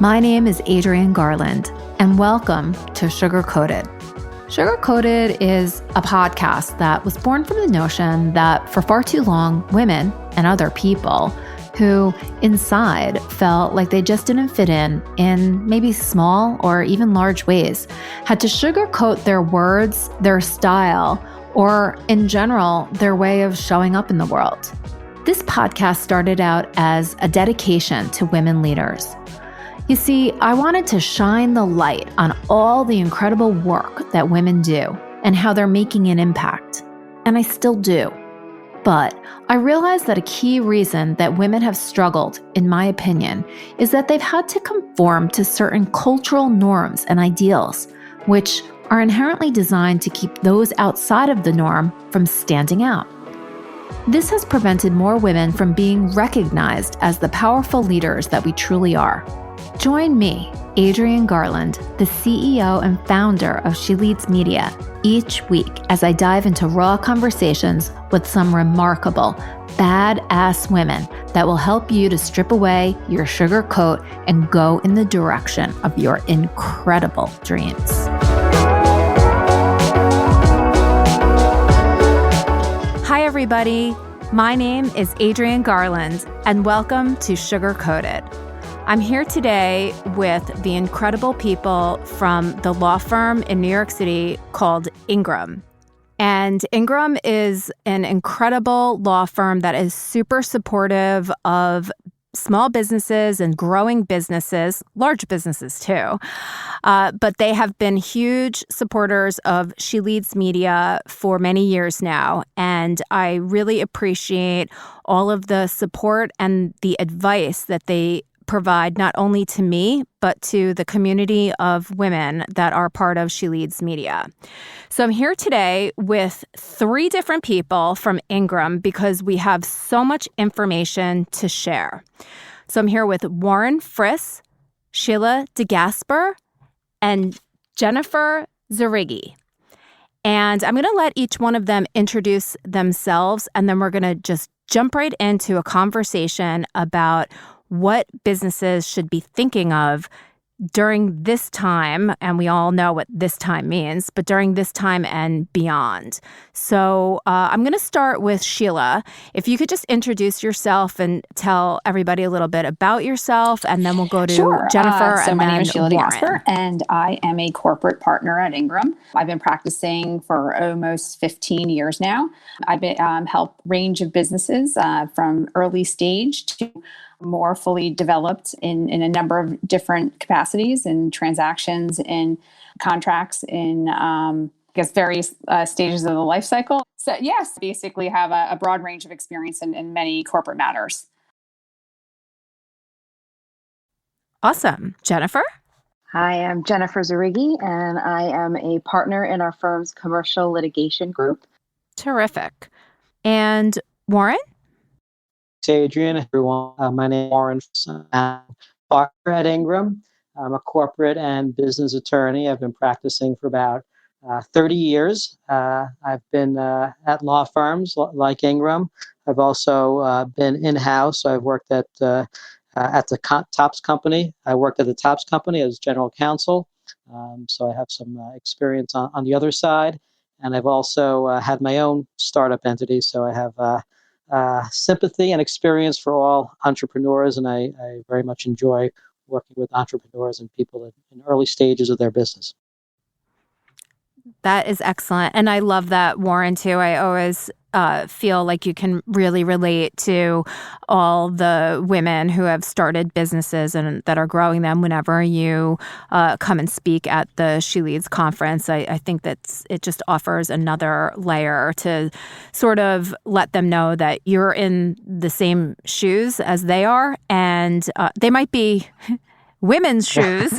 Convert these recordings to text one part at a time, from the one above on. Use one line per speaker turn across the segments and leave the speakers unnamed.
My name is Adrienne Garland, and welcome to Sugar Coated. Sugar Coated is a podcast that was born from the notion that for far too long, women and other people who inside felt like they just didn't fit in maybe small or even large ways, had to sugarcoat their words, their style, or in general, their way of showing up in the world. This podcast started out as a dedication to women leaders. You see, I wanted to shine the light on all the incredible work that women do and how they're making an impact. And I still do. But I realized that a key reason that women have struggled, in my opinion, is that they've had to conform to certain cultural norms and ideals, which are inherently designed to keep those outside of the norm from standing out. This has prevented more women from being recognized as the powerful leaders that we truly are. Join me, Adrienne Garland, the CEO and founder of She Leads Media, each week as I dive into raw conversations with some remarkable, badass women that will help you to strip away your sugar coat and go in the direction of your incredible dreams. Hi, everybody. My name is Adrienne Garland, and welcome to Sugar Coated. I'm here today with the incredible people from the law firm in New York City called Ingram. And Ingram is an incredible law firm that is super supportive of small businesses and growing businesses, large businesses too. But they have been huge supporters of She Leads Media for many years now. And I really appreciate all of the support and the advice that they provide not only to me, but to the community of women that are part of She Leads Media. So I'm here today with 3 different people from Ingram because we have so much information to share. So I'm here with Warren Friss, Sheila DeGasper, and Jennifer Zarigi. And I'm going to let each one of them introduce themselves, and then we're going to just jump right into a conversation about what businesses should be thinking of during this time, and we all know what this time means, but during this time and beyond. So I'm going to start with Sheila. If you could just introduce yourself and tell everybody a little bit about yourself, and then we'll go to Jennifer.
So
and
my
then
name is Sheila
Warren.
DeGasper, and I am a corporate partner at Ingram. I've been practicing for almost 15 years now. I've been helped range of businesses from early stage to more fully developed in a number of different capacities and transactions and contracts in, various stages of the life cycle. So yes, basically have a broad range of experience in many corporate matters.
Awesome. Jennifer?
Hi, I'm Jennifer Zarigi, and I am a partner in our firm's commercial litigation group.
Terrific. And Warren?
Hey, Adrienne, everyone. My name is Warren. I'm a partner at Ingram. I'm a corporate and business attorney. I've been practicing for about 30 years. I've been at law firms like Ingram. I've also been in-house. So I've worked at the Topps Company. I worked at the Topps Company as general counsel. So I have some experience on the other side. And I've also had my own startup entity. So I have sympathy and experience for all entrepreneurs, and I very much enjoy working with entrepreneurs and people in early stages of their business.
That is excellent. And I love that, Warren, too. I always feel like you can really relate to all the women who have started businesses and that are growing them whenever you come and speak at the She Leads conference. I think that it just offers another layer to sort of let them know that you're in the same shoes as they are, and they might be women's shoes,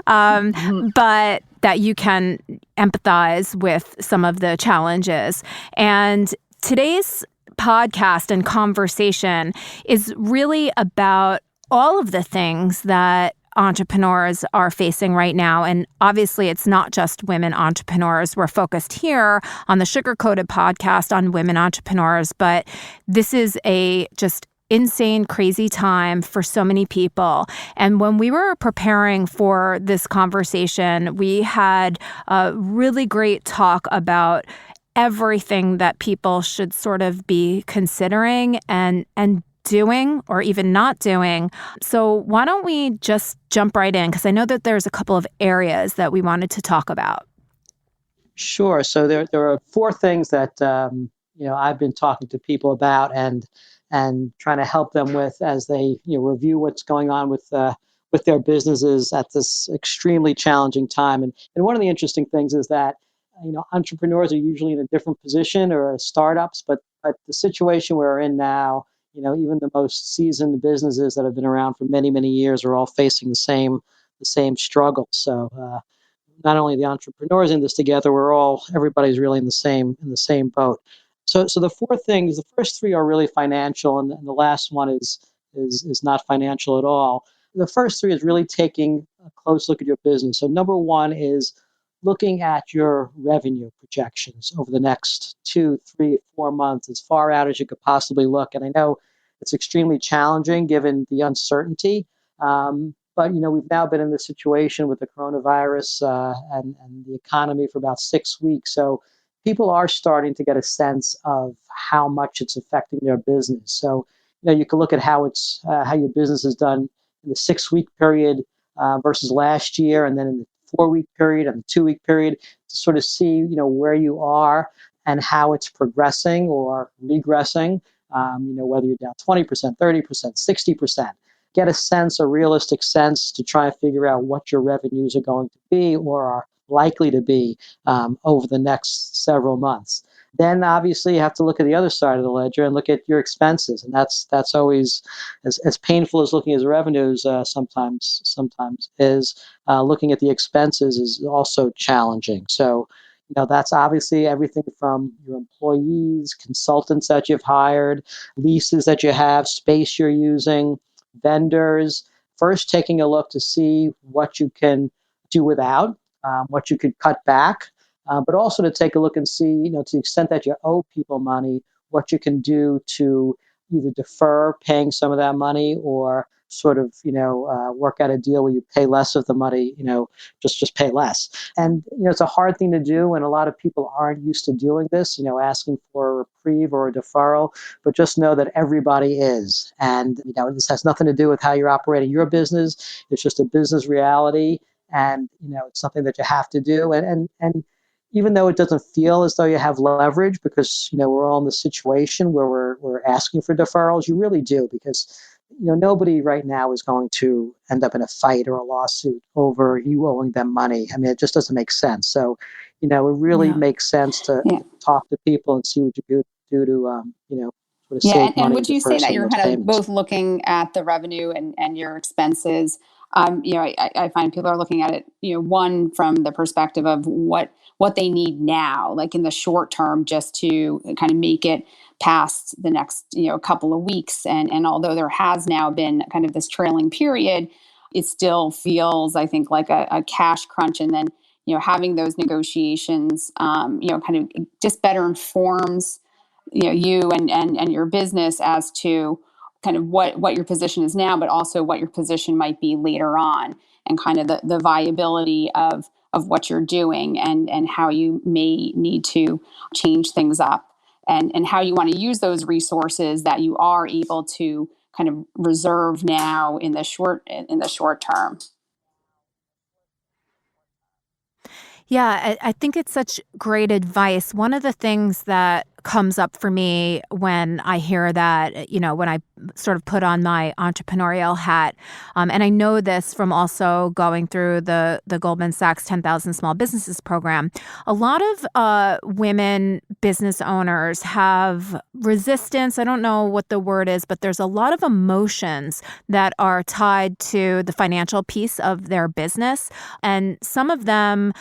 but that you can empathize with some of the challenges. And today's podcast and conversation is really about all of the things that entrepreneurs are facing right now. And obviously, it's not just women entrepreneurs. We're focused here on the Sugar Coated podcast on women entrepreneurs, but this is a just insane, crazy time for so many people. And when we were preparing for this conversation, we had a really great talk about everything that people should sort of be considering and doing or even not doing. So why don't we just jump right in? Because I know that there's a couple of areas that we wanted to talk about.
Sure. So there are four things that I've been talking to people about and trying to help them with as they review what's going on with their businesses at this extremely challenging time. And one of the interesting things is that entrepreneurs are usually in a different position or startups, but the situation we're in now, even the most seasoned businesses that have been around for many years are all facing the same struggle. So. Not only the entrepreneurs in this together, everybody's really in the same boat. So the four things, the first three are really financial, and the last one is not financial at all. The first three is really taking a close look at your business. So number one is looking at your revenue projections over the next 2, 3, 4 months, as far out as you could possibly look. And I know it's extremely challenging given the uncertainty. But we've now been in this situation with the coronavirus and the economy for about 6 weeks. So people are starting to get a sense of how much it's affecting their business. So you can look at how your business is done in the 6 week period versus last year, and then in the 4 week period and the 2 week period to sort of see where you are and how it's progressing or regressing. Whether you're down 20%, 30%, 60%. Get a realistic sense to try and figure out what your revenues are going to be or are likely to be over the next several months. Then obviously you have to look at the other side of the ledger and look at your expenses, and that's always as painful as looking at the revenues. Sometimes is looking at the expenses is also challenging. So that's obviously everything from your employees, consultants that you've hired, leases that you have, space you're using, vendors. First, taking a look to see what you can do without, what you could cut back, but also to take a look and see, to the extent that you owe people money, what you can do to either defer paying some of that money or sort of, work out a deal where you pay less of the money, just pay less. And, it's a hard thing to do, and a lot of people aren't used to doing this, asking for a reprieve or a deferral, but just know that everybody is. And, this has nothing to do with how you're operating your business. It's just a business reality. And, it's something that you have to do. And even though it doesn't feel as though you have leverage because, we're all in the situation where we're asking for deferrals, you really do, because nobody right now is going to end up in a fight or a lawsuit over you owing them money. I mean, it just doesn't make sense. So, it really makes sense to talk to people and see what you could do to, sort of save money.
And would you
defer
say that
some
you're
of those
kind of
payments.
both looking at the revenue and your expenses? I find people are looking at it, one from the perspective of what they need now, like in the short term, just to kind of make it past the next, couple of weeks. And although there has now been kind of this trailing period, it still feels, I think, like a cash crunch. And then, having those negotiations, kind of just better informs, you and your business as to kind of what your position is now, but also what your position might be later on, and kind of the viability of what you're doing and how you may need to change things up, and how you want to use those resources that you are able to kind of reserve now in the short term.
Yeah, I think it's such great advice. One of the things that comes up for me when I hear that, when I sort of put on my entrepreneurial hat, and I know this from also going through the Goldman Sachs 10,000 Small Businesses program, a lot of women business owners have resistance. I don't know what the word is, but there's a lot of emotions that are tied to the financial piece of their business. And some of them,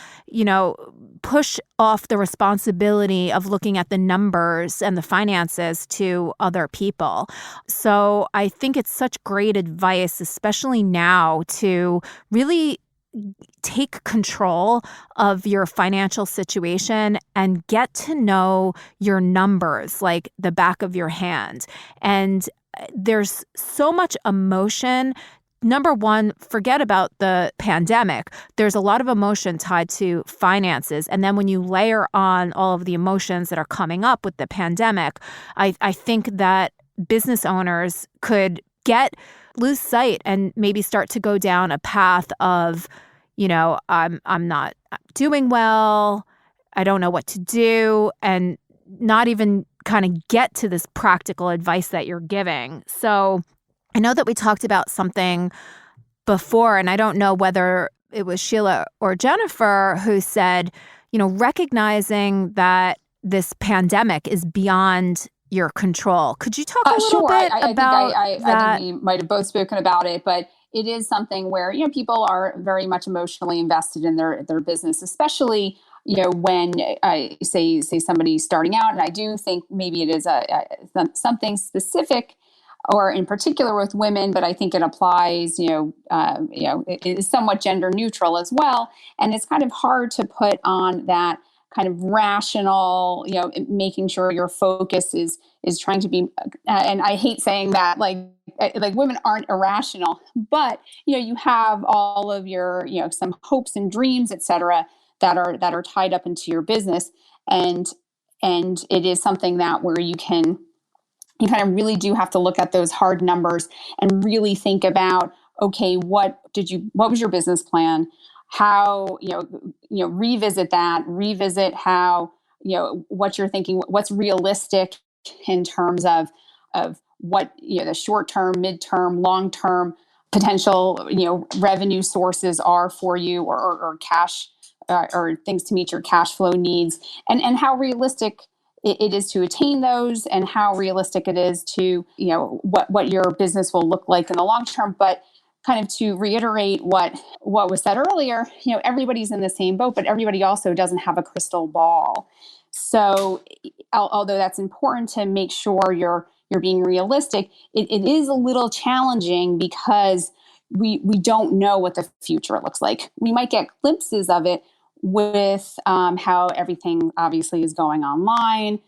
push off the responsibility of looking at the numbers and the finances to other people. So I think it's such great advice, especially now, to really take control of your financial situation and get to know your numbers like the back of your hand. And there's so much emotion. Number one, forget about the pandemic. There's a lot of emotion tied to finances. And then when you layer on all of the emotions that are coming up with the pandemic, I think that business owners could lose sight and maybe start to go down a path of, I'm not doing well. I don't know what to do, and not even kind of get to this practical advice that you're giving. So I know that we talked about something before, and I don't know whether it was Sheila or Jennifer who said, recognizing that this pandemic is beyond your control. Could you talk a little
sure.
bit about that?
I think we might have both spoken about it, but it is something where, people are very much emotionally invested in their business, especially, when I say somebody's starting out. And I do think maybe it is something specific or in particular with women, but I think it applies, it is somewhat gender neutral as well. And it's kind of hard to put on that kind of rational, making sure your focus is trying to be, and I hate saying that, like women aren't irrational, but, you have all of your, some hopes and dreams, et cetera, that are tied up into your business. And it is something that where you kind of really do have to look at those hard numbers and really think about, okay, what was your business plan? How, revisit how, what you're thinking, what's realistic in terms of what, the short term, midterm, long term potential, revenue sources are for you, or cash, or things to meet your cash flow needs, and how realistic it is to attain those, and how realistic it is to, what your business will look like in the long term. But kind of to reiterate what was said earlier, everybody's in the same boat, but everybody also doesn't have a crystal ball. So although that's important to make sure you're being realistic, it is a little challenging because we don't know what the future looks like. We might get glimpses of it with how everything obviously is going online,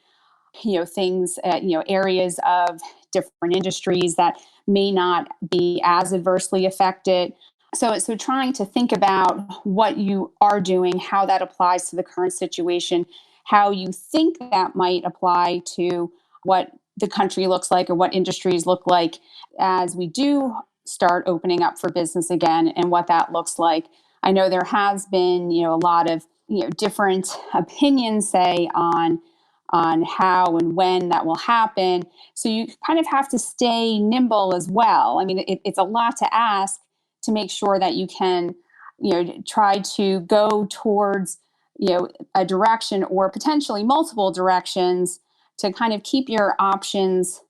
things, areas of different industries that may not be as adversely affected. So trying to think about what you are doing, how that applies to the current situation, how you think that might apply to what the country looks like or what industries look like as we do start opening up for business again, and what that looks like. I know there has been, a lot of, different opinions, say, on how and when that will happen. So you kind of have to stay nimble as well. I mean, it's a lot to ask to make sure that you can, try to go towards, a direction or potentially multiple directions to kind of keep your options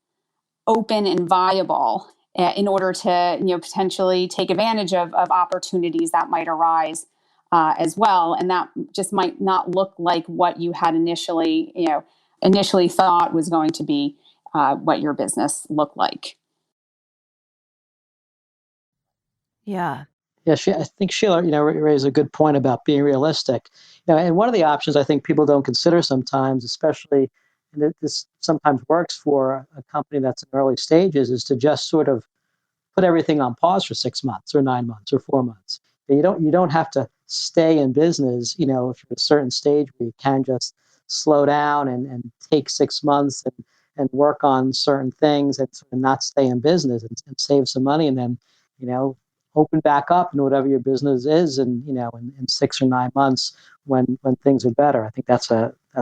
open and viable, in order to, potentially take advantage of opportunities that might arise as well. And that just might not look like what you had initially thought was going to be what your business looked like.
Yeah.
Yeah, I think Sheila, raised a good point about being realistic. And one of the options I think people don't consider sometimes, especially, and this sometimes works for a company that's in early stages, is to just sort of put everything on pause for 6 months or 9 months or 4 months. You don't have to stay in business, if you're at a certain stage where you can just slow down and take 6 months and work on certain things and sort of not stay in business and save some money, and then, open back up in whatever your business is, and in 6 or 9 months when things are better. I think that's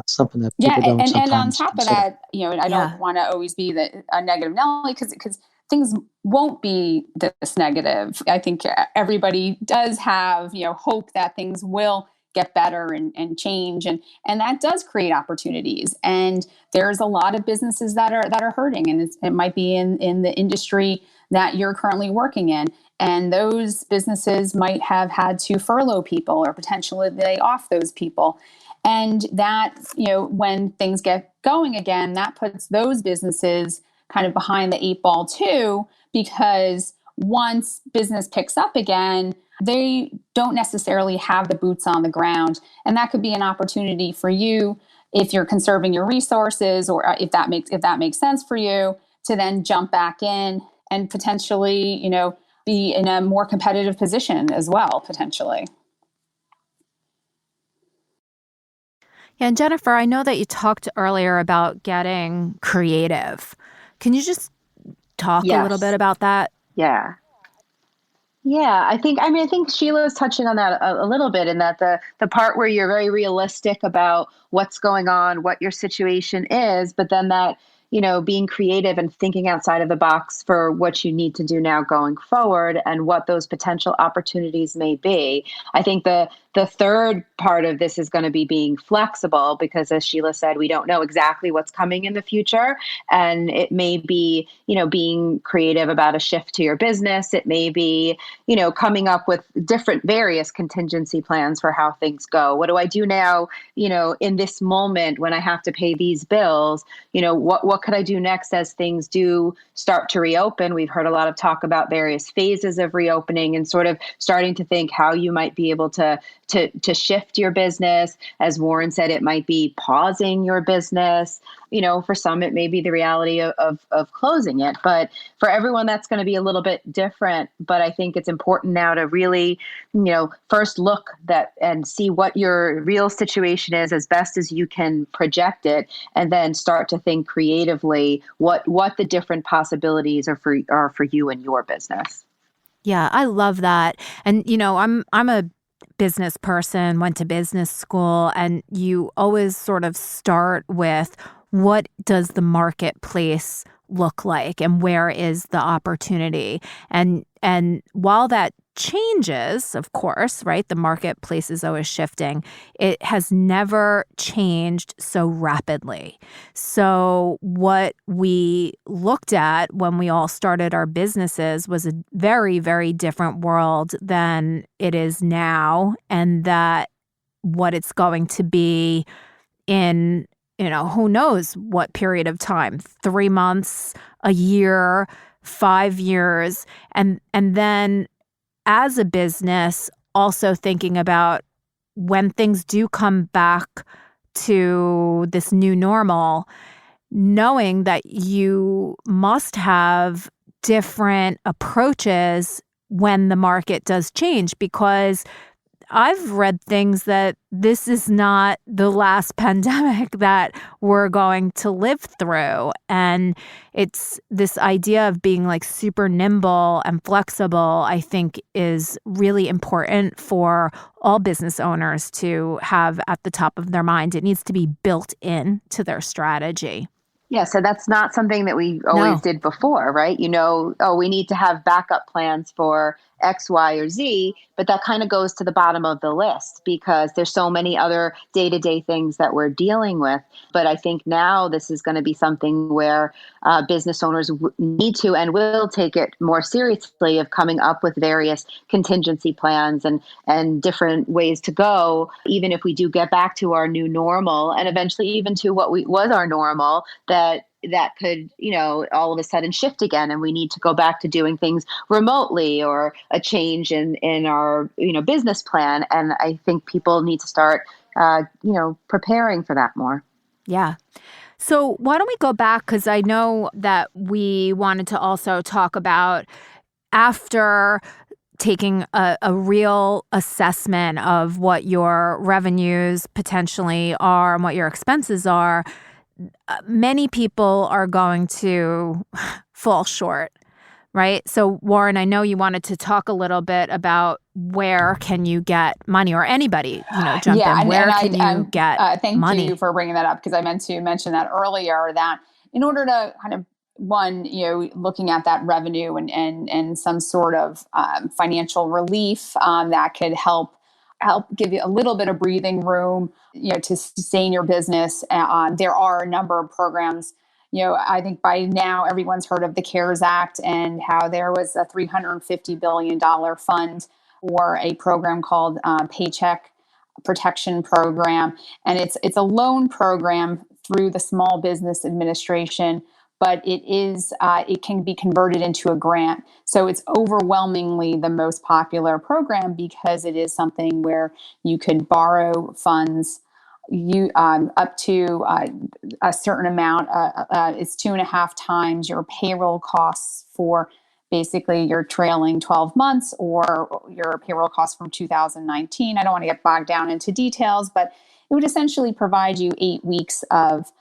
something that people don't
and
sometimes
on top
consider.
of that, I don't want to always be a negative Nelly, because things won't be this negative. I think everybody does have, hope that things will get better and change, and that does create opportunities. And there's a lot of businesses that are hurting, and it might be in the industry that you're currently working in. And those businesses might have had to furlough people or potentially lay off those people. And that, when things get going again, that puts those businesses kind of behind the 8 ball too, because once business picks up again, they don't necessarily have the boots on the ground. And that could be an opportunity for you, if you're conserving your resources, or if that makes sense for you, to then jump back in and potentially, be in a more competitive position as well, potentially.
Yeah, and Jennifer, I know that you talked earlier about getting creative. Can you just talk a little bit
Yes.
about that?
Yeah. Yeah, I think Sheila is touching on that a little bit, in that the part where you're very realistic about what's going on, what your situation is, but then that, being creative and thinking outside of the box for what you need to do now going forward and what those potential opportunities may be. I think the third part of this is going to be being flexible, because as Sheila said, we don't know exactly what's coming in the future. And it may be, being creative about a shift to your business. It may be, coming up with different various contingency plans for how things go. What do I do now, in this moment when I have to pay these bills? What could I do next as things do start to reopen? We've heard a lot of talk about various phases of reopening, and sort of starting to think how you might be able to shift your business. As Warren said, it might be pausing your business. For some, it may be the reality of closing it. But for everyone, that's going to be a little bit different. But I think it's important now to really, first look and see what your real situation is as best as you can project it, and then start to think creatively what the different possibilities are for you and your business.
Yeah, I love that. And I'm a business person, went to business school, and you always sort of start with, what does the marketplace look like and where is the opportunity? And while that changes, of course, right? The marketplace is always shifting. It has never changed so rapidly. So what we looked at when we all started our businesses was a very, very different world than it is now, and that what it's going to be in, who knows what period of time, 3 months, a year, 5 years. And then as a business, also thinking about when things do come back to this new normal, knowing that you must have different approaches when the market does change, because I've read things that this is not the last pandemic that we're going to live through. And it's this idea of being like super nimble and flexible, I think, is really important for all business owners to have at the top of their mind. It needs to be built in to their strategy.
Yeah, so that's not something that we always did before, right? We need to have backup plans for X, Y, or Z, but that kind of goes to the bottom of the list because there's so many other day-to-day things that we're dealing with. But I think now this is going to be something where business owners need to and will take it more seriously, of coming up with various contingency plans and different ways to go, even if we do get back to our new normal, and eventually even to what was our normal, that could, all of a sudden shift again, and we need to go back to doing things remotely, or a change in our, business plan. And I think people need to start, preparing for that more.
Yeah. So why don't we go back? Because I know that we wanted to also talk about, after taking a real assessment of what your revenues potentially are and what your expenses are, many people are going to fall short, right? So Warren, I know you wanted to talk a little bit about where can you get money, or anybody, jump in. Where can you get
thank
money?
you for bringing that up, because I meant to mention that earlier, that in order to kind of, one, looking at that revenue and some sort of financial relief that could help give you a little bit of breathing room, to sustain your business. There are a number of programs. I think by now everyone's heard of the CARES Act, and how there was a $350 billion fund for a program called Paycheck Protection Program. And it's a loan program through the Small Business Administration, but it can be converted into a grant. So it's overwhelmingly the most popular program, because it is something where you could borrow funds you up to a certain amount. It's 2.5 times your payroll costs for basically your trailing 12 months or your payroll costs from 2019. I don't want to get bogged down into details, but it would essentially provide you 8 weeks of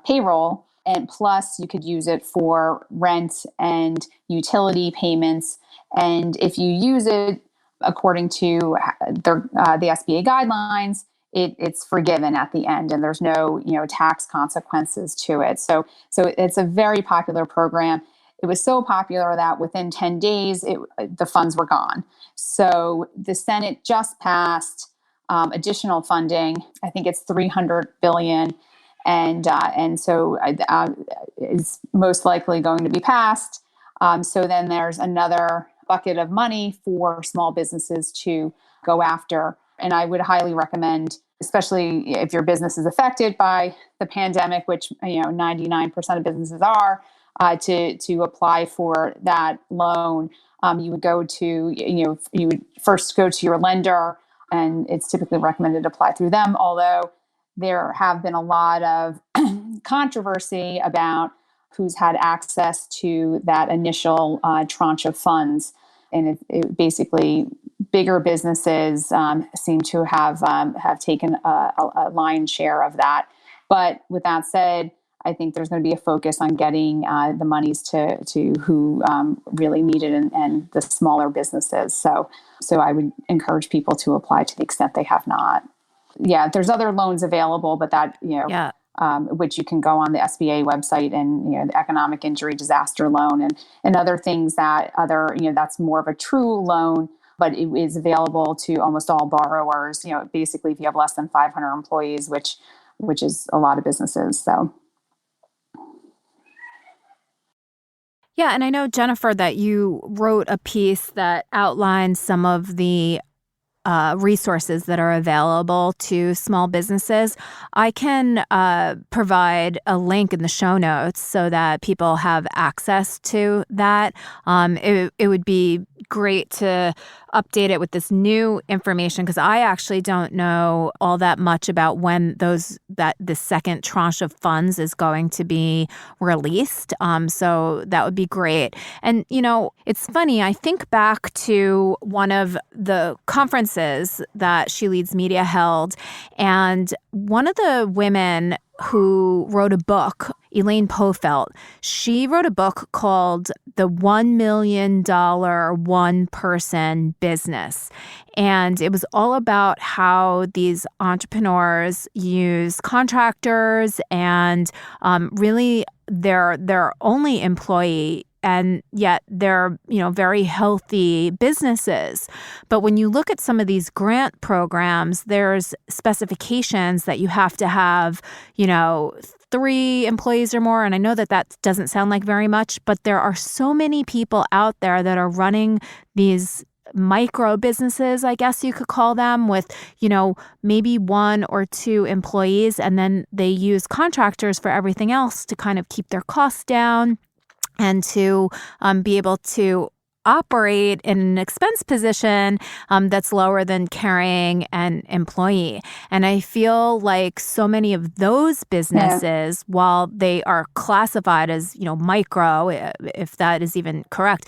payroll. And plus, you could use it for rent and utility payments. And if you use it according to the SBA guidelines, it's forgiven at the end, and there's no tax consequences to it. So it's a very popular program. It was so popular that within 10 days, the funds were gone. So the Senate just passed additional funding. I think it's $300 billion, and so is most likely going to be passed. So then there's another bucket of money for small businesses to go after. And I would highly recommend, especially if your business is affected by the pandemic, which 99% of businesses are, to apply for that loan. You would go to you would first go to your lender, and it's typically recommended to apply through them. Although there have been a lot of controversy about who's had access to that initial tranche of funds, and it basically bigger businesses seem to have taken a lion's share of that. But with that said, I think there's going to be a focus on getting the monies to who really need it, and the smaller businesses. So I would encourage people to apply to the extent they have not. Yeah, there's other loans available, but that which you can go on the SBA website, and the economic injury disaster loan and other things that that's more of a true loan, but it is available to almost all borrowers. Basically, if you have less than 500 employees, which is a lot of businesses. So.
Yeah, and I know, Jennifer, that you wrote a piece that outlines some of the resources that are available to small businesses. I can provide a link in the show notes so that people have access to that. It would be great to update it with this new information, because I actually don't know all that much about when the second tranche of funds is going to be released. So that would be great. And, it's funny, I think back to one of the conferences that She Leads Media held, and one of the women who wrote a book, Elaine Pofelt, she wrote a book called The $1 Million One-Person Business. And it was all about how these entrepreneurs use contractors and really their only employee, and yet they're, very healthy businesses. But when you look at some of these grant programs, there's specifications that you have to have, 3 employees or more. And I know that doesn't sound like very much, but there are so many people out there that are running these micro businesses, I guess you could call them, with, maybe 1 or 2 employees. And then they use contractors for everything else to kind of keep their costs down and to be able to operate in an expense position that's lower than carrying an employee. And I feel like so many of those businesses, while they are classified as, micro, if that is even correct,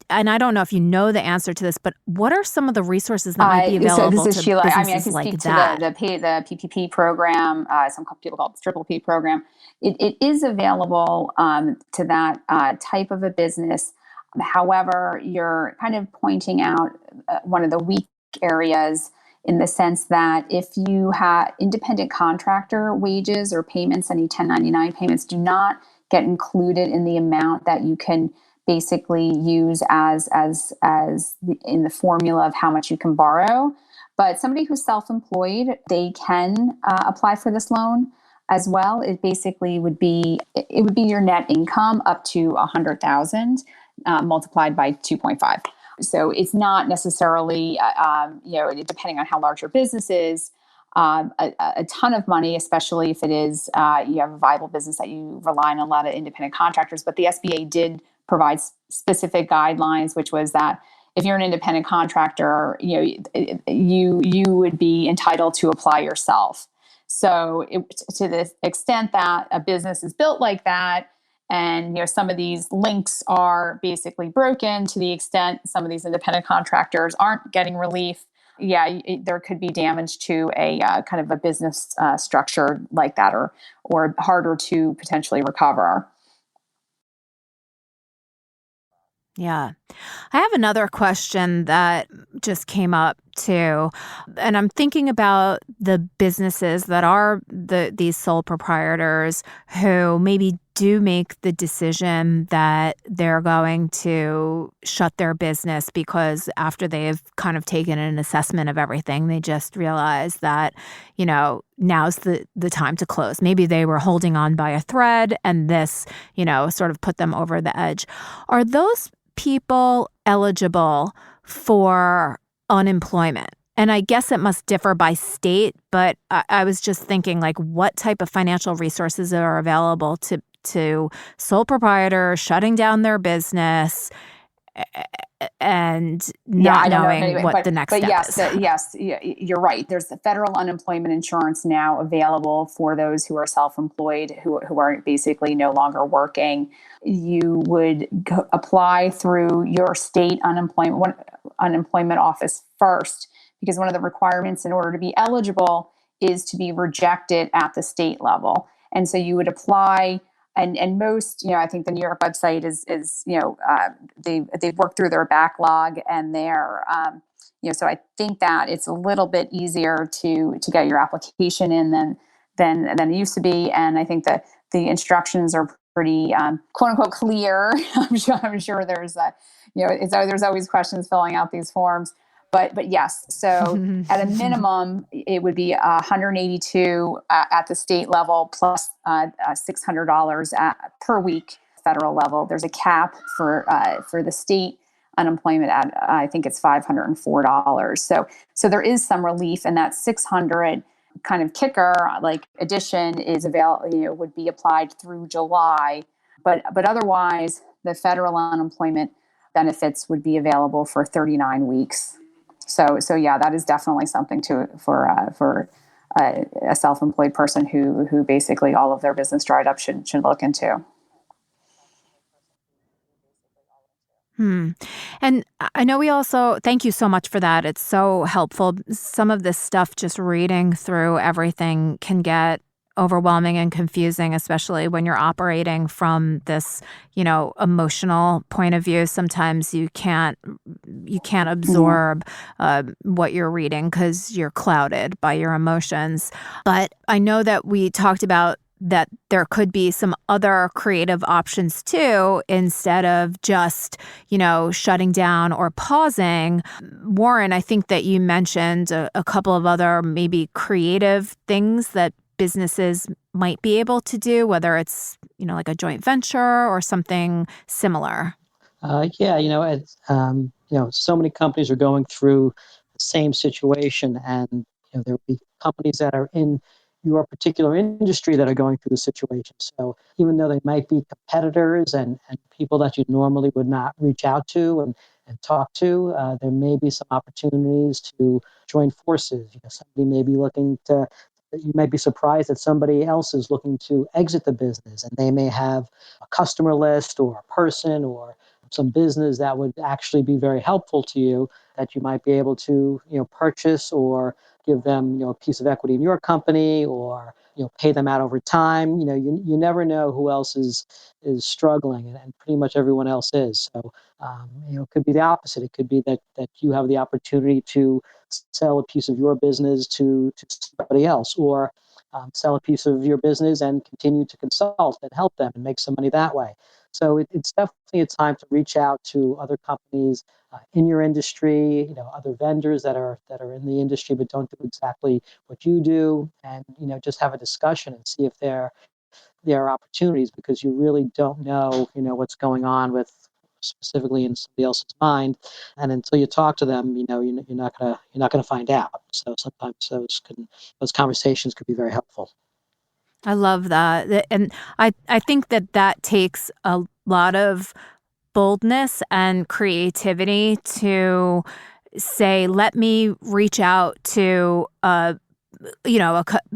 and I don't know if you know the answer to this, but what are some of the resources that might be available
so this is Sheila.
businesses
I can
like
speak
that?
to the PPP program. Some people call it the Triple P program. It is available to that type of a business. However, you're kind of pointing out one of the weak areas, in the sense that if you have independent contractor wages or payments, any 1099 payments do not get included in the amount that you can basically use as in the formula of how much you can borrow. But somebody who's self-employed, they can apply for this loan as well. It basically would be your net income up to 100,000 multiplied by 2.5. So it's not necessarily depending on how large your business is, a ton of money, especially if it is you have a viable business that you rely on a lot of independent contractors. But the SBA did provide specific guidelines, which was that if you're an independent contractor, you would be entitled to apply yourself. So to the extent that a business is built like that, and some of these links are basically broken, to the extent some of these independent contractors aren't getting relief, there could be damage to a kind of a business structure like that, or harder to potentially recover.
Yeah. I have another question that just came up too. And I'm thinking about the businesses that are these sole proprietors who maybe do make the decision that they're going to shut their business because after they've kind of taken an assessment of everything, they just realize that, now's the time to close. Maybe they were holding on by a thread and this, sort of put them over the edge. Are those people eligible for unemployment? And I guess it must differ by state, but I was just thinking, like, what type of financial resources are available to sole proprietors shutting down their business and not knowing what the next step is.
Yes, you're right. There's the federal unemployment insurance now available for those who are self-employed, who are basically no longer working. You would apply through your state unemployment office first, because one of the requirements in order to be eligible is to be rejected at the state level. And so you would apply. And most, I think the New York website is they've worked through their backlog, and they're, so I think that it's a little bit easier to get your application in than it used to be. And I think that the instructions are pretty quote unquote clear. I'm sure there's there's always questions filling out these forms. But yes, so at a minimum, it would be $182 at the state level plus $600 per week federal level. There's a cap for the state unemployment at I think it's $504. So there is some relief, and that $600 kind of kicker like addition is available. Would be applied through July, but otherwise the federal unemployment benefits would be available for 39 weeks. So yeah, that is definitely something for a self-employed person who basically all of their business dried up should look into.
And I know we also, thank you so much for that. It's so helpful. Some of this stuff, just reading through everything, can get overwhelming and confusing, especially when you're operating from this, emotional point of view. Sometimes you can't absorb what you're reading because you're clouded by your emotions. But I know that we talked about that there could be some other creative options too, instead of just, shutting down or pausing. Warren, I think that you mentioned a couple of other maybe creative things that businesses might be able to do, whether it's, like a joint venture or something similar.
It's, so many companies are going through the same situation, and there will be companies that are in your particular industry that are going through the situation. So even though they might be competitors and people that you normally would not reach out to and talk to, there may be some opportunities to join forces. Somebody may be you might be surprised that somebody else is looking to exit the business, and they may have a customer list or a person or some business that would actually be very helpful to you, that you might be able to, purchase or give them, a piece of equity in your company, or, pay them out over time. You never know who else is struggling, and pretty much everyone else is. So, it could be the opposite. It could be that you have the opportunity to sell a piece of your business to somebody else, or sell a piece of your business and continue to consult and help them and make some money that way. So it's definitely a time to reach out to other companies in your industry, other vendors that are in the industry but don't do exactly what you do, and just have a discussion and see if there are opportunities, because you really don't know what's going on with specifically in somebody else's mind, and until you talk to them, you're not gonna find out. So sometimes those conversations could be very helpful.
I love that. And I think that takes a lot of boldness and creativity to say, let me reach out to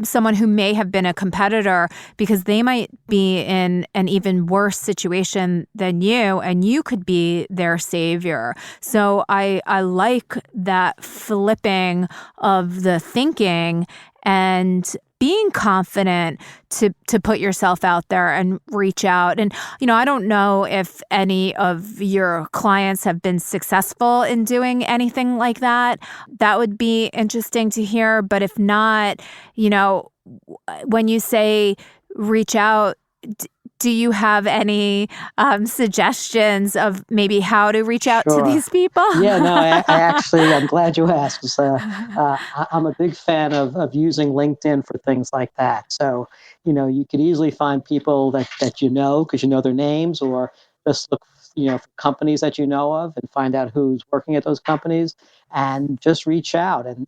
someone who may have been a competitor because they might be in an even worse situation than you, and you could be their savior. So I like that flipping of the thinking and being confident to put yourself out there and reach out. And, I don't know if any of your clients have been successful in doing anything like that. That would be interesting to hear. But if not, when you say reach out, do you have any suggestions of maybe how to reach out to these people?
Yeah, no, I'm glad you asked. 'Cause, I'm a big fan of using LinkedIn for things like that. So, you could easily find people that because you know their names, or just look, for companies that you know of and find out who's working at those companies and just reach out and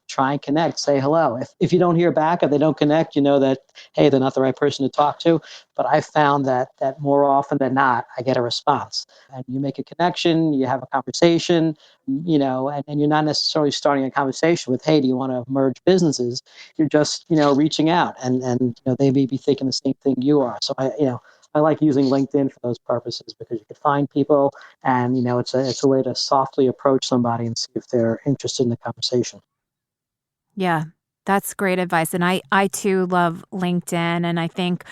try and connect, say hello. If you don't hear back, if they don't connect, that, hey, they're not the right person to talk to. But I found that more often than not, I get a response. And you make a connection, you have a conversation, and you're not necessarily starting a conversation with, hey, do you want to merge businesses? You're just, reaching out, and they may be thinking the same thing you are. So I like using LinkedIn for those purposes because you can find people, and it's a way to softly approach somebody and see if they're interested in the conversation.
Yeah, that's great advice. And I too love LinkedIn. And I think,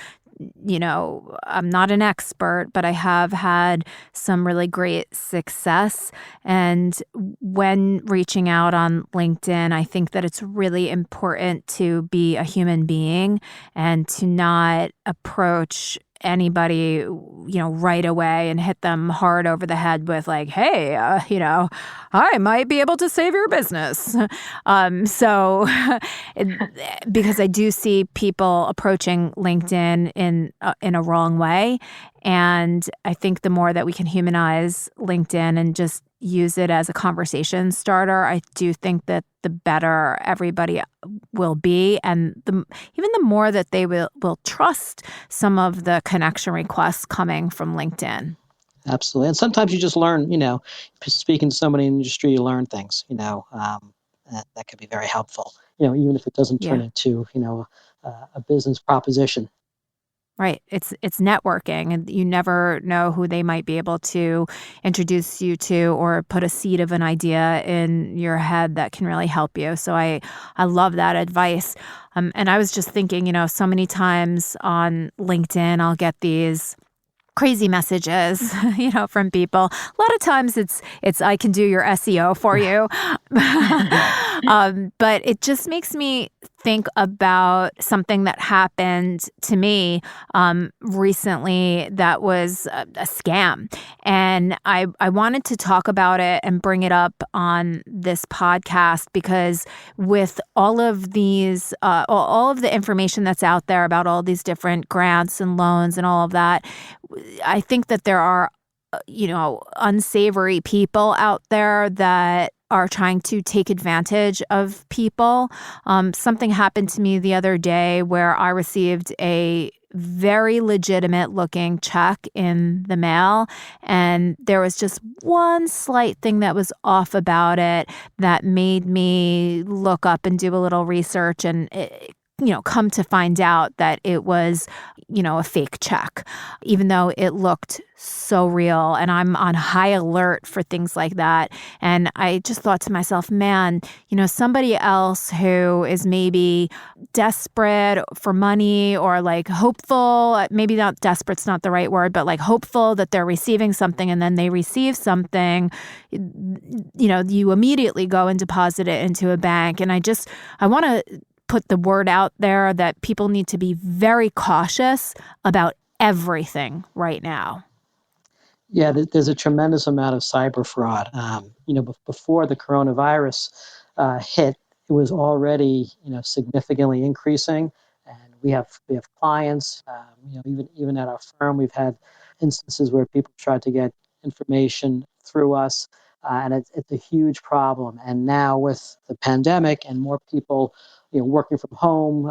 I'm not an expert, but I have had some really great success. And when reaching out on LinkedIn, I think that it's really important to be a human being and to not approach anybody, right away and hit them hard over the head with like, hey, I might be able to save your business. Because I do see people approaching LinkedIn in a wrong way. And I think the more that we can humanize LinkedIn and just use it as a conversation starter, I do think that the better everybody will be, and even the more that they will trust some of the connection requests coming from LinkedIn.
Absolutely. And sometimes you just learn, speaking to somebody in the industry, you learn things, that could be very helpful, even if it doesn't turn into, a business proposition.
Right. It's networking, and you never know who they might be able to introduce you to or put a seed of an idea in your head that can really help you. So I love that advice. And I was just thinking, so many times on LinkedIn, I'll get these crazy messages, from people. A lot of times it's I can do your SEO for you. But it just makes me think about something that happened to me recently that was a scam. And I wanted to talk about it and bring it up on this podcast because with all of these, all of the information that's out there about all these different grants and loans and all of that, I think that there are, unsavory people out there that are trying to take advantage of people. Something happened to me the other day where I received a very legitimate looking check in the mail, and there was just one slight thing that was off about it that made me look up and do a little research and come to find out that it was, a fake check, even though it looked so real. And I'm on high alert for things like that. And I just thought to myself, man, somebody else who is maybe desperate for money or like hopeful, maybe not desperate's not the right word, but like hopeful that they're receiving something, and then they receive something, you immediately go and deposit it into a bank. And I want to put the word out there that people need to be very cautious about everything right now.
Yeah, there's a tremendous amount of cyber fraud. Before the coronavirus hit, it was already significantly increasing, and we have clients. Even at our firm, we've had instances where people tried to get information through us, and it's a huge problem. And now with the pandemic and more people working from home,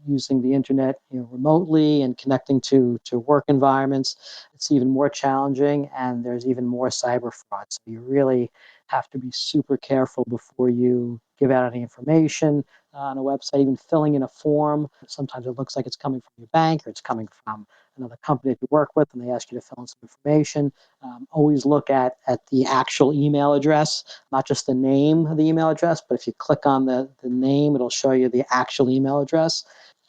using the internet, remotely and connecting to work environments, it's even more challenging, and there's even more cyber fraud. So you really have to be super careful before you give out any information on a website, even filling in a form. Sometimes it looks like it's coming from your bank or it's coming from another company that you work with, and they ask you to fill in some information. Always look at the actual email address, not just the name of the email address, but if you click on the name, it'll show you the actual email address,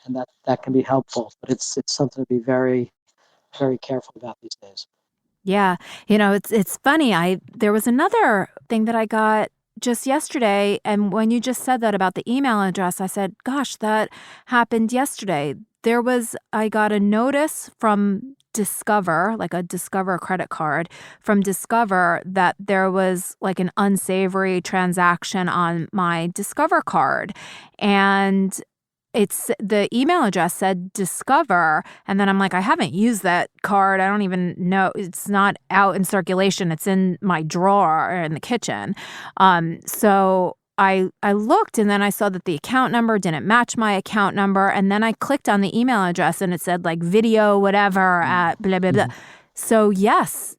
and that can be helpful. But it's something to be very, very careful about these days.
Yeah. It's funny. There was another thing that I got just yesterday, and when you just said that about the email address, I said, gosh, that happened yesterday. I got a notice from Discover, like a Discover credit card from Discover, that there was like an unsavory transaction on my Discover card. And the email address said Discover, and then I'm like, I haven't used that card. I don't even know. It's not out in circulation. It's in my drawer in the kitchen. So I looked, and then I saw that the account number didn't match my account number, and then I clicked on the email address, and it said like video whatever at blah blah blah. So yes,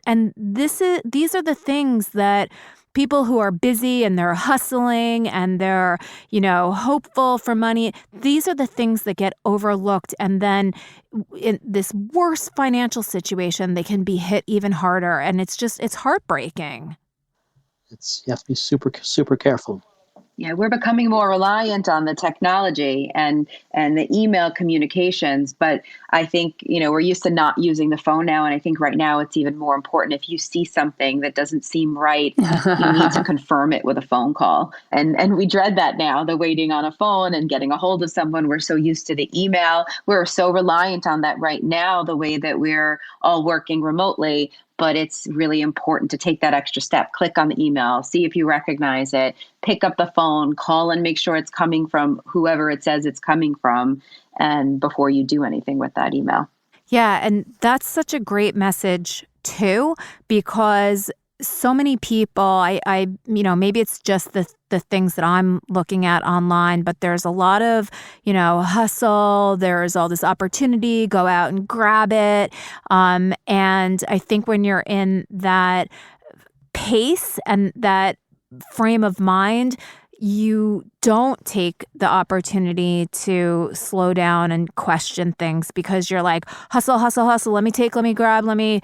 and these are the things that people who are busy and they're hustling and they're, hopeful for money, these are the things that get overlooked. And then in this worse financial situation, they can be hit even harder. And it's heartbreaking.
You have to be super, super careful.
Yeah, we're becoming more reliant on the technology and the email communications. But I think, we're used to not using the phone now. And I think right now it's even more important. If you see something that doesn't seem right, you need to confirm it with a phone call. And we dread that now, the waiting on a phone and getting a hold of someone. We're so used to the email. We're so reliant on that right now, the way that we're all working remotely. But it's really important to take that extra step. Click on the email, see if you recognize it, pick up the phone, call and make sure it's coming from whoever it says it's coming from, and before you do anything with that email.
Yeah, and that's such a great message too, because so many people, I maybe it's just the things that I'm looking at online, but there's a lot of, hustle. There's all this opportunity, go out and grab it. And I think when you're in that pace and that frame of mind, you don't take the opportunity to slow down and question things, because you're like, hustle, hustle, hustle. Let me grab, let me,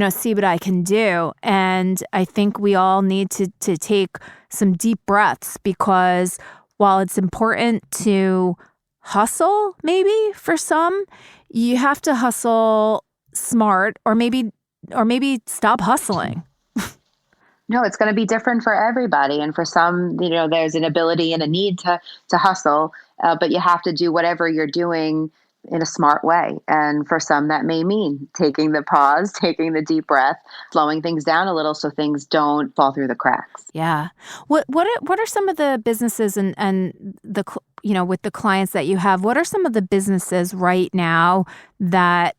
see what I can do. And I think we all need to take some deep breaths, because while it's important to hustle, maybe for some, you have to hustle smart, or maybe stop hustling.
No, it's going to be different for everybody. And for some, there's an ability and a need to hustle, but you have to do whatever you're doing in a smart way. And for some, that may mean taking the pause, taking the deep breath, slowing things down a little so things don't fall through the cracks.
Yeah. What are some of the businesses and the, with the clients that you have, what are some of the businesses right now that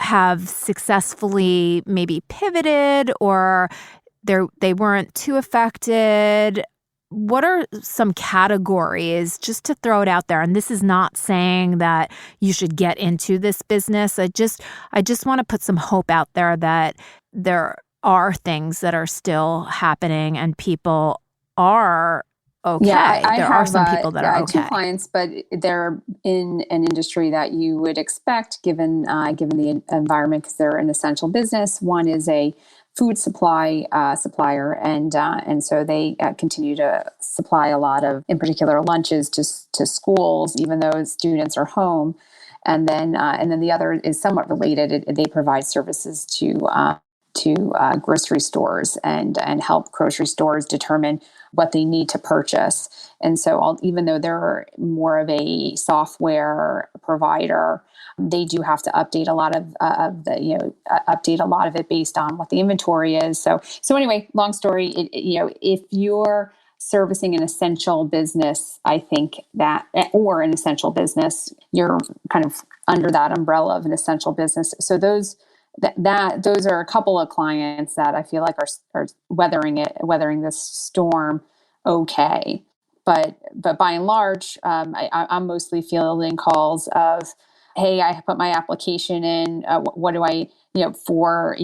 have successfully maybe pivoted, or they weren't too affected? What are some categories, just to throw it out there? And this is not saying that you should get into this business. I just want to put some hope out there that there are things that are still happening and people are okay.
Yeah,
there are some people that are okay.
I have two clients, but they're in an industry that you would expect given the environment, because they're an essential business. One is a food supplier, and so they continue to supply a lot of, in particular, lunches to schools, even though students are home. And then the other is somewhat related. They provide services to grocery stores and help grocery stores determine what they need to purchase. And so even though they're more of a software provider, they do have to update a lot of it based on what the inventory is. So anyway, long story, if you're servicing an essential business, I think that, or an essential business, you're kind of under that umbrella of an essential business. So those are a couple of clients that I feel like are weathering this storm okay. but by and large, I'm mostly fielding calls of, hey, I put my application in. What do I, for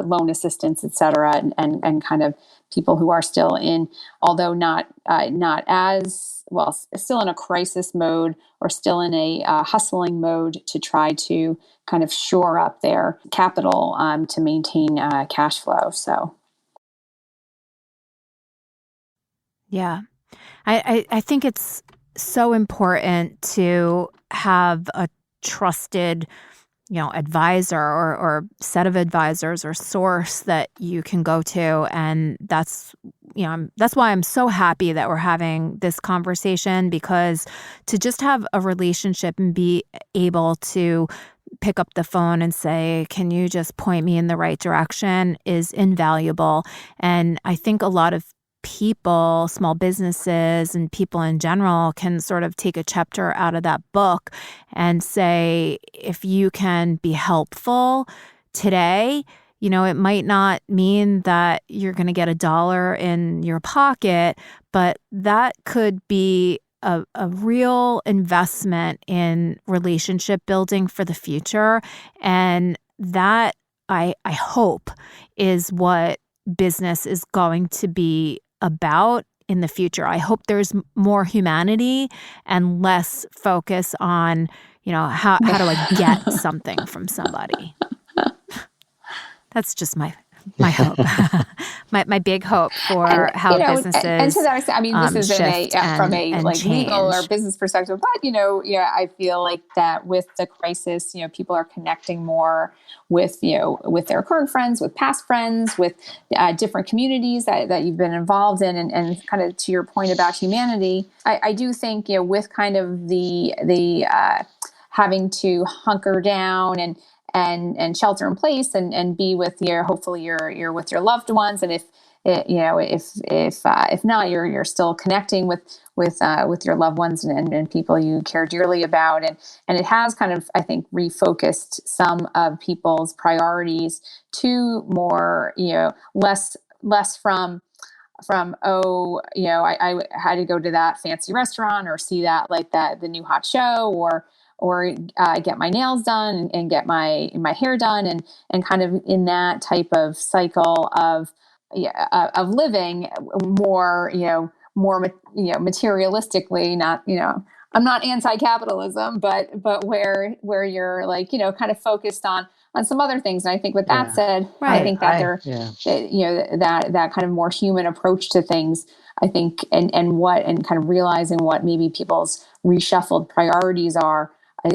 loan assistance, et cetera, and kind of people who are still in, although not as well, still in a crisis mode or still in a hustling mode to try to kind of shore up their capital to maintain cash flow. So.
Yeah. I think it's so important to have a trusted, advisor or set of advisors or source that you can go to. And that's why I'm so happy that we're having this conversation, because to just have a relationship and be able to pick up the phone and say, can you just point me in the right direction, is invaluable. And I think a lot of people, small businesses and people in general, can sort of take a chapter out of that book and say, if you can be helpful today, it might not mean that you're going to get $1 in your pocket, but that could be a real investment in relationship building for the future. And that, I hope, is what business is going to be about in the future. I hope there's more humanity and less focus on, how do I get something from somebody. That's just my hope, my big hope for how businesses
and to that extent, I mean, this is from a like
change.
legal or business perspective, but I feel like that with the crisis, people are connecting more with with their current friends, with past friends, with different communities that you've been involved in, and kind of to your point about humanity, I do think with kind of the having to hunker down and shelter in place and be with hopefully you're with your loved ones. And if not, you're still connecting with your loved ones and people you care dearly about. And it has kind of, I think, refocused some of people's priorities to more, less from, I had to go to that fancy restaurant or see the new hot show or get my nails done and get my hair done and kind of in that type of cycle of living more, materialistically, not, I'm not anti-capitalism, but where you're like, kind of focused on some other things. And I think with that said,
right.
I think that that kind of more human approach to things, I think, and kind of realizing what maybe people's reshuffled priorities are.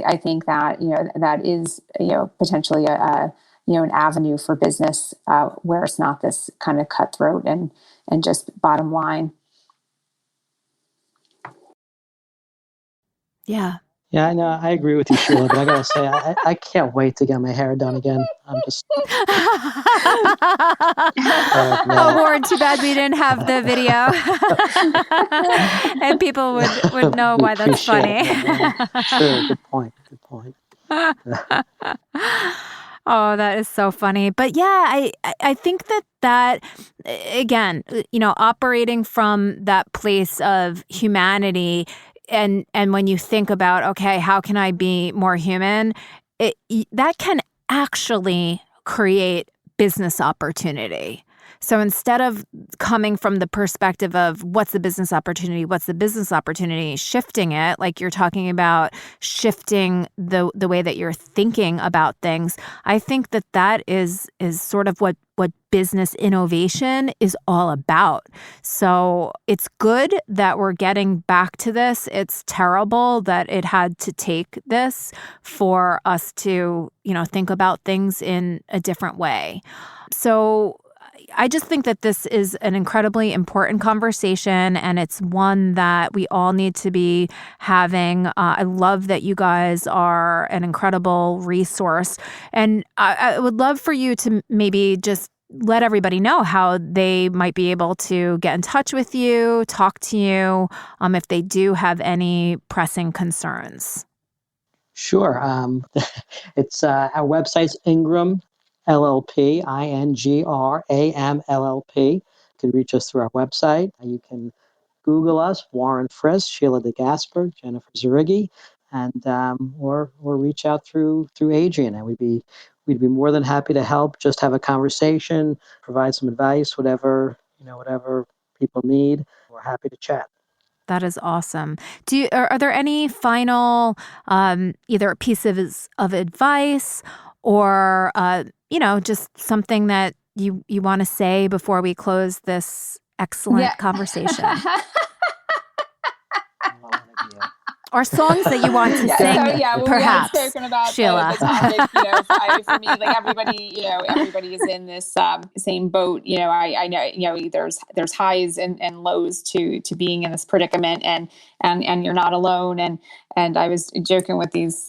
I think that, that is, potentially an avenue for business where it's not this kind of cutthroat and just bottom line.
Yeah.
Yeah, I know. I agree with you, Sheila, but I gotta say, I can't wait to get my hair done again. I'm just.
Oh, Warren, too bad we didn't have the video, and people would know why that's funny.
Sure, good point. Good point.
Oh, that is so funny. But yeah, I think that again, operating from that place of humanity. And when you think about, okay, how can I be more human? That can actually create business opportunity. So instead of coming from the perspective of what's the business opportunity, shifting it, like you're talking about shifting the way that you're thinking about things, I think that is sort of what business innovation is all about. So it's good that we're getting back to this. It's terrible that it had to take this for us to, think about things in a different way. So I just think that this is an incredibly important conversation, and it's one that we all need to be having. I love that you guys are an incredible resource, and I would love for you to maybe just let everybody know how they might be able to get in touch with you, talk to you, if they do have any pressing concerns.
Sure. It's our website's Ingram LLP, INGRAM LLP. You can reach us through our website. You can Google us, Warren Friss, Sheila DeGasper, Jennifer Zerigi, and or reach out through Adrian, and we'd be more than happy to help. Just have a conversation, provide some advice, whatever people need. We're happy to chat.
That is awesome. Are there any final either pieces of advice or just something that you want to say before we close this excellent conversation? Or songs that you want to sing, perhaps.
We had spoken about
Sheila.
the topic. For me, like everybody is in this same boat. I know, there's highs and lows to being in this predicament, and you're not alone. And I was joking with these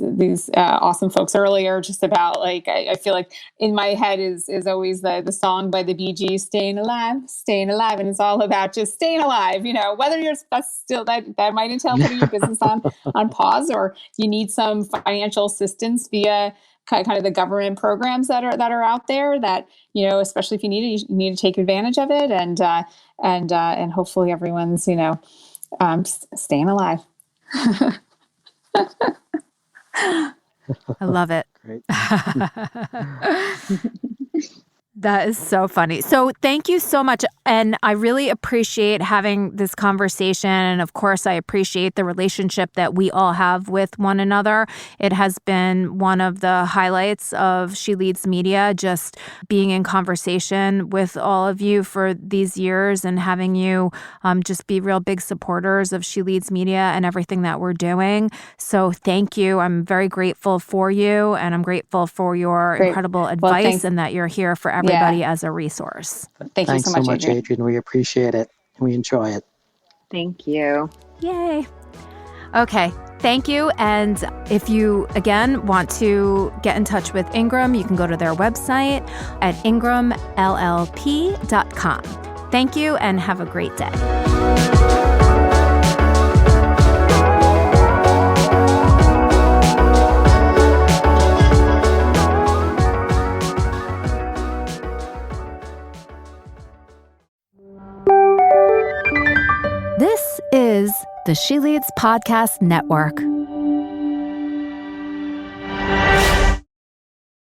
awesome folks earlier, just about like I feel like in my head is always the song by the Bee Gees, "Staying Alive," and it's all about just staying alive. Whether that might entail putting your business on pause, or you need some financial assistance via kind of the government programs that are out there. That especially if you need to take advantage of it, and hopefully everyone's staying alive.
I love it.
Great.
That is so funny. So thank you so much. And I really appreciate having this conversation. And of course, I appreciate the relationship that we all have with one another. It has been one of the highlights of She Leads Media, just being in conversation with all of you for these years and having you just be real big supporters of She Leads Media and everything that we're doing. So thank you. I'm very grateful for you, and I'm grateful for your incredible advice and that you're here for everybody as a resource.
Thanks you so much,
Adrian. We appreciate it. We enjoy it.
Thank you.
Yay. Okay. Thank you. And if you, again, want to get in touch with Ingram, you can go to their website at ingramllp.com. Thank you and have a great day. This is the She Leads Podcast Network.